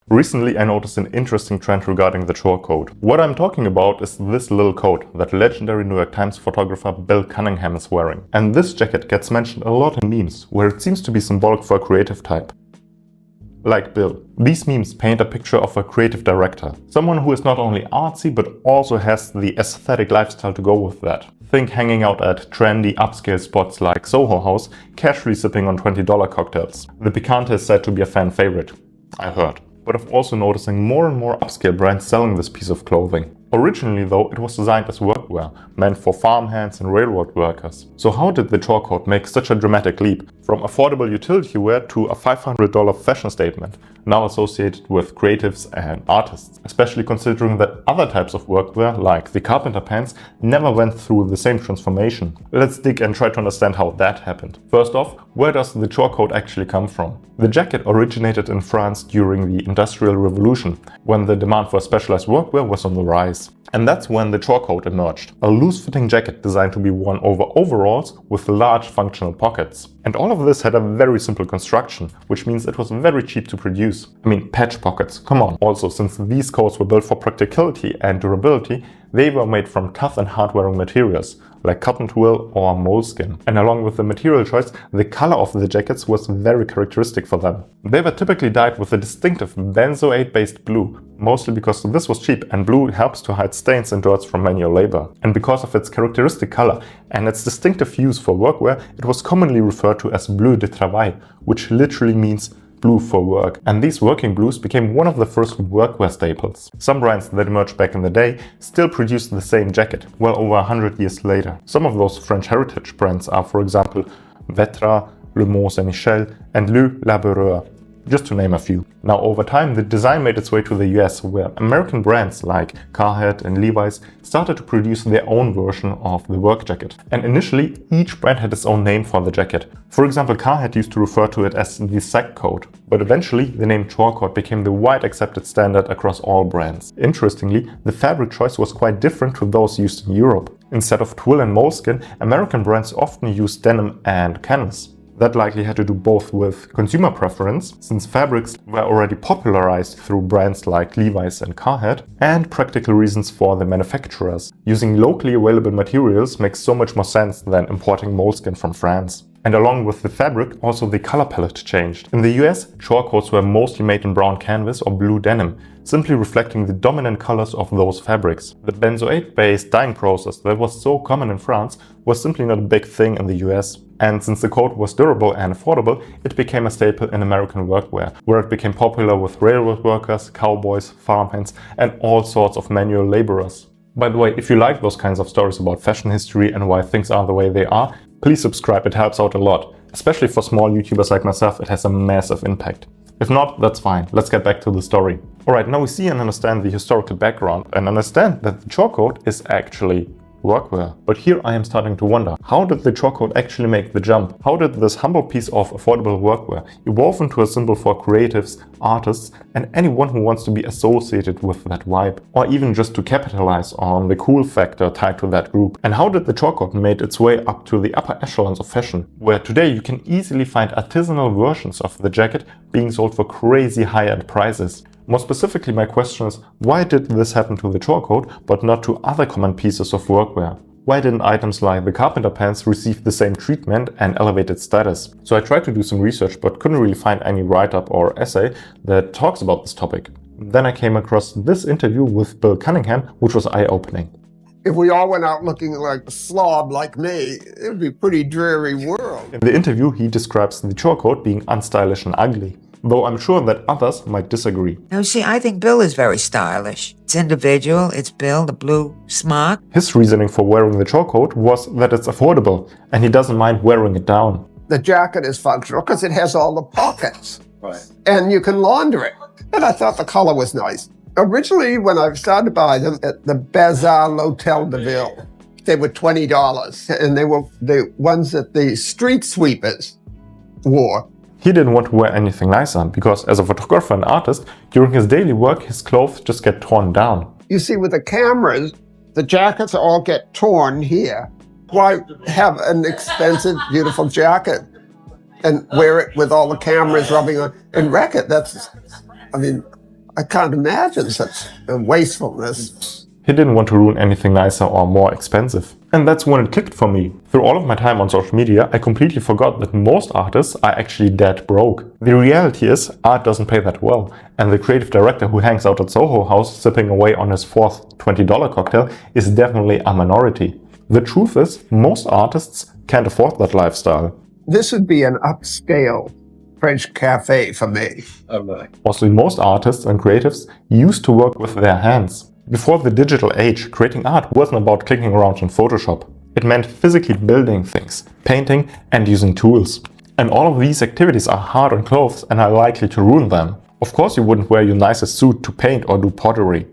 Recently, I noticed an interesting trend regarding the chore coat. What I'm talking about is this little coat that legendary New York Times photographer Bill Cunningham is wearing. And this jacket gets mentioned a lot in memes, where it seems to be symbolic for a creative type. Like Bill. These memes paint a picture of a creative director. Someone who is not only artsy, but also has the aesthetic lifestyle to go with that. Think hanging out at trendy upscale spots like Soho House, casually sipping on $20 cocktails. The Paynter is said to be a fan favorite, I heard. But I'm also noticing more and more upscale brands selling this piece of clothing. Originally though, it was designed as workwear, meant for farmhands and railroad workers. So how did the chore coat make such a dramatic leap? From affordable utility wear to a $500 fashion statement, now associated with creatives and artists, especially considering that other types of workwear, like the carpenter pants, never went through the same transformation. Let's dig and try to understand how that happened. First off, where does the chore coat actually come from? The jacket originated in France during the Industrial Revolution, when the demand for specialized workwear was on the rise. And that's when the chore coat emerged, a loose-fitting jacket designed to be worn over overalls with large functional pockets. And all of this had a very simple construction, which means it was very cheap to produce. I mean, patch pockets, come on. Also, since these coats were built for practicality and durability, they were made from tough and hard-wearing materials, like cotton twill or moleskin. And along with the material choice, the color of the jackets was very characteristic for them. They were typically dyed with a distinctive benzoate-based blue, mostly because this was cheap and blue helps to hide stains and dirt from manual labor. And because of its characteristic color and its distinctive use for workwear, it was commonly referred to as bleu de travail, which literally means blue for work. And these working blues became one of the first workwear staples. Some brands that emerged back in the day still produce the same jacket, well over 100 years later. Some of those French heritage brands are, for example, Vetra, Michel and Le Laboureur, just to name a few. Now over time, the design made its way to the US, where American brands like Carhartt and Levi's started to produce their own version of the work jacket. And initially, each brand had its own name for the jacket. For example, Carhartt used to refer to it as the sack coat, but eventually the name chore coat became the wide accepted standard across all brands. Interestingly, the fabric choice was quite different to those used in Europe. Instead of twill and moleskin, American brands often used denim and canvas. That likely had to do both with consumer preference, since fabrics were already popularized through brands like Levi's and Carhartt, and practical reasons for the manufacturers. Using locally available materials makes so much more sense than importing moleskin from France. And along with the fabric, also the color palette changed. In the US, chore coats were mostly made in brown canvas or blue denim, simply reflecting the dominant colors of those fabrics. The benzoate-based dyeing process that was so common in France was simply not a big thing in the US. And since the coat was durable and affordable, it became a staple in American workwear, where it became popular with railroad workers, cowboys, farmhands, and all sorts of manual laborers. By the way, if you like those kinds of stories about fashion history and why things are the way they are, please subscribe, it helps out a lot. Especially for small YouTubers like myself, it has a massive impact. If not, that's fine, let's get back to the story. Alright, now we see and understand the historical background and understand that the chore coat is actually workwear. But here I am starting to wonder, how did the chore coat actually make the jump? How did this humble piece of affordable workwear evolve into a symbol for creatives, artists, and anyone who wants to be associated with that vibe, or even just to capitalize on the cool factor tied to that group? And how did the chore coat make its way up to the upper echelons of fashion, where today you can easily find artisanal versions of the jacket being sold for crazy high-end prices? More specifically, my question is, why did this happen to the chore coat, but not to other common pieces of workwear? Why didn't items like the carpenter pants receive the same treatment and elevated status? So I tried to do some research, but couldn't really find any write-up or essay that talks about this topic. Then I came across this interview with Bill Cunningham, which was eye-opening. If we all went out looking like a slob like me, it would be a pretty dreary world. In the interview, he describes the chore coat being unstylish and ugly, though I'm sure that others might disagree. Now, see, I think Bill is very stylish. It's individual, it's Bill, the blue smock. His reasoning for wearing the chore coat was that it's affordable, and he doesn't mind wearing it down. The jacket is functional because it has all the pockets. Right. And you can launder it. And I thought the color was nice. Originally, when I started to buy them at the Bazaar L'Hotel de Ville, they were $20, and they were the ones that the street sweepers wore. He didn't want to wear anything nicer, because as a photographer and artist, during his daily work, his clothes just get torn down. You see, with the cameras, the jackets all get torn here. Why have an expensive, beautiful jacket and wear it with all the cameras rubbing on and wreck it? I can't imagine such wastefulness. He didn't want to ruin anything nicer or more expensive. And that's when it clicked for me. Through all of my time on social media, I completely forgot that most artists are actually dead broke. The reality is, art doesn't pay that well, and the creative director who hangs out at Soho House sipping away on his fourth $20 cocktail is definitely a minority. The truth is, most artists can't afford that lifestyle. This would be an upscale French cafe for me. Also, most artists and creatives used to work with their hands. Before the digital age, creating art wasn't about clicking around in Photoshop. It meant physically building things, painting and using tools. And all of these activities are hard on clothes and are likely to ruin them. Of course you wouldn't wear your nicest suit to paint or do pottery.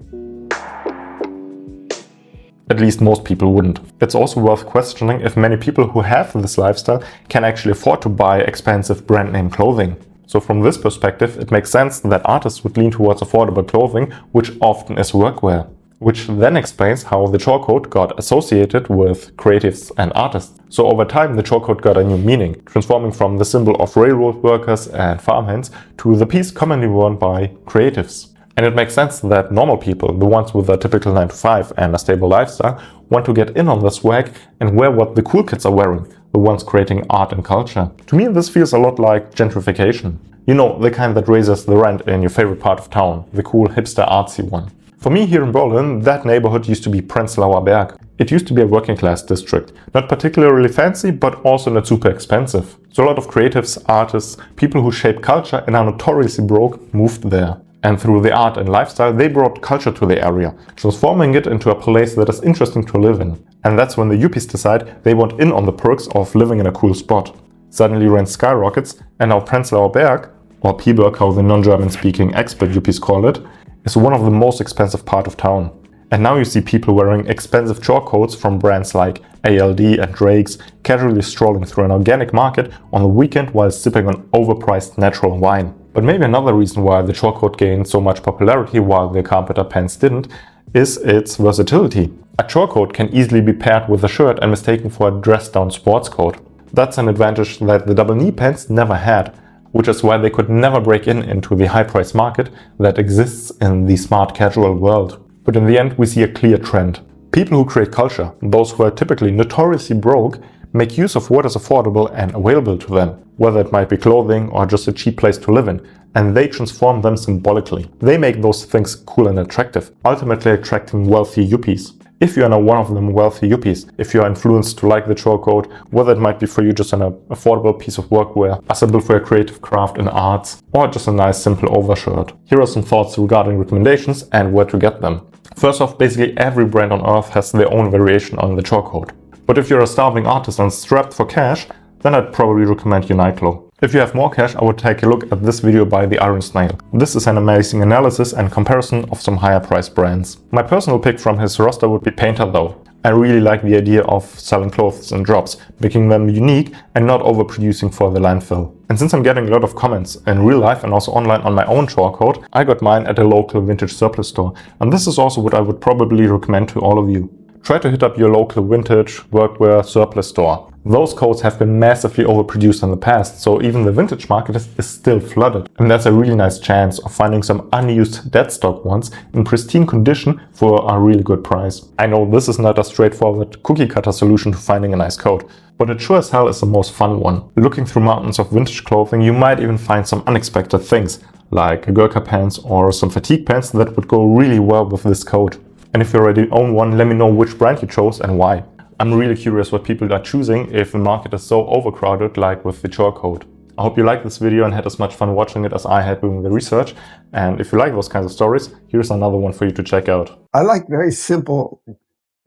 At least most people wouldn't. It's also worth questioning if many people who have this lifestyle can actually afford to buy expensive brand name clothing. So from this perspective, it makes sense that artists would lean towards affordable clothing, which often is workwear. Which then explains how the chore code got associated with creatives and artists. So over time, the chore code got a new meaning, transforming from the symbol of railroad workers and farmhands to the piece commonly worn by creatives. And it makes sense that normal people, the ones with a typical 9-to-5 and a stable lifestyle, want to get in on the swag and wear what the cool kids are wearing, the ones creating art and culture. To me, this feels a lot like gentrification. You know, the kind that raises the rent in your favorite part of town, the cool hipster artsy one. For me here in Berlin, that neighborhood used to be Prenzlauer Berg. It used to be a working class district. Not particularly fancy, but also not super expensive. So a lot of creatives, artists, people who shape culture and are notoriously broke moved there. And through the art and lifestyle, they brought culture to the area, transforming it into a place that is interesting to live in. And that's when the yuppies decide they want in on the perks of living in a cool spot. Suddenly rent skyrockets, and now Prenzlauer Berg, or Piberg, how the non-German speaking expert yuppies call it, is one of the most expensive part of town. And now you see people wearing expensive chore coats from brands like ALD and Drake's, casually strolling through an organic market on the weekend while sipping on overpriced natural wine. But maybe another reason why the chore coat gained so much popularity while the carpenter pants didn't is its versatility. A chore coat can easily be paired with a shirt and mistaken for a dressed-down sports coat. That's an advantage that the double knee pants never had, which is why they could never break into the high-price market that exists in the smart casual world. But in the end, we see a clear trend. People who create culture, those who are typically notoriously broke, make use of what is affordable and available to them, whether it might be clothing or just a cheap place to live in, and they transform them symbolically. They make those things cool and attractive, ultimately attracting wealthy yuppies. If you are now one of them wealthy yuppies, if you are influenced to like the chore code, whether it might be for you just an affordable piece of workwear, a symbol for your creative craft in arts, or just a nice simple overshirt. Here are some thoughts regarding recommendations and where to get them. First off, basically every brand on earth has their own variation on the chore code. But if you're a starving artist and strapped for cash, then I'd probably recommend Uniqlo. If you have more cash, I would take a look at this video by the Iron Snail. This is an amazing analysis and comparison of some higher priced brands. My personal pick from his roster would be Paynter though. I really like the idea of selling clothes in drops, making them unique and not overproducing for the landfill. And since I'm getting a lot of comments in real life and also online on my own chore code, I got mine at a local vintage surplus store. And this is also what I would probably recommend to all of you. Try to hit up your local vintage, workwear, surplus store. Those coats have been massively overproduced in the past, so even the vintage market is still flooded. And there's a really nice chance of finding some unused dead stock ones in pristine condition for a really good price. I know this is not a straightforward cookie cutter solution to finding a nice coat, but it sure as hell is the most fun one. Looking through mountains of vintage clothing, you might even find some unexpected things, like Gurkha pants or some fatigue pants that would go really well with this coat. And if you already own one, let me know which brand you chose and why. I'm really curious what people are choosing if the market is so overcrowded like with the chore code. I hope you liked this video and had as much fun watching it as I had doing the research. And if you like those kinds of stories, here's another one for you to check out. I like very simple,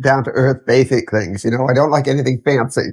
down-to-earth, basic things. You know, I don't like anything fancy.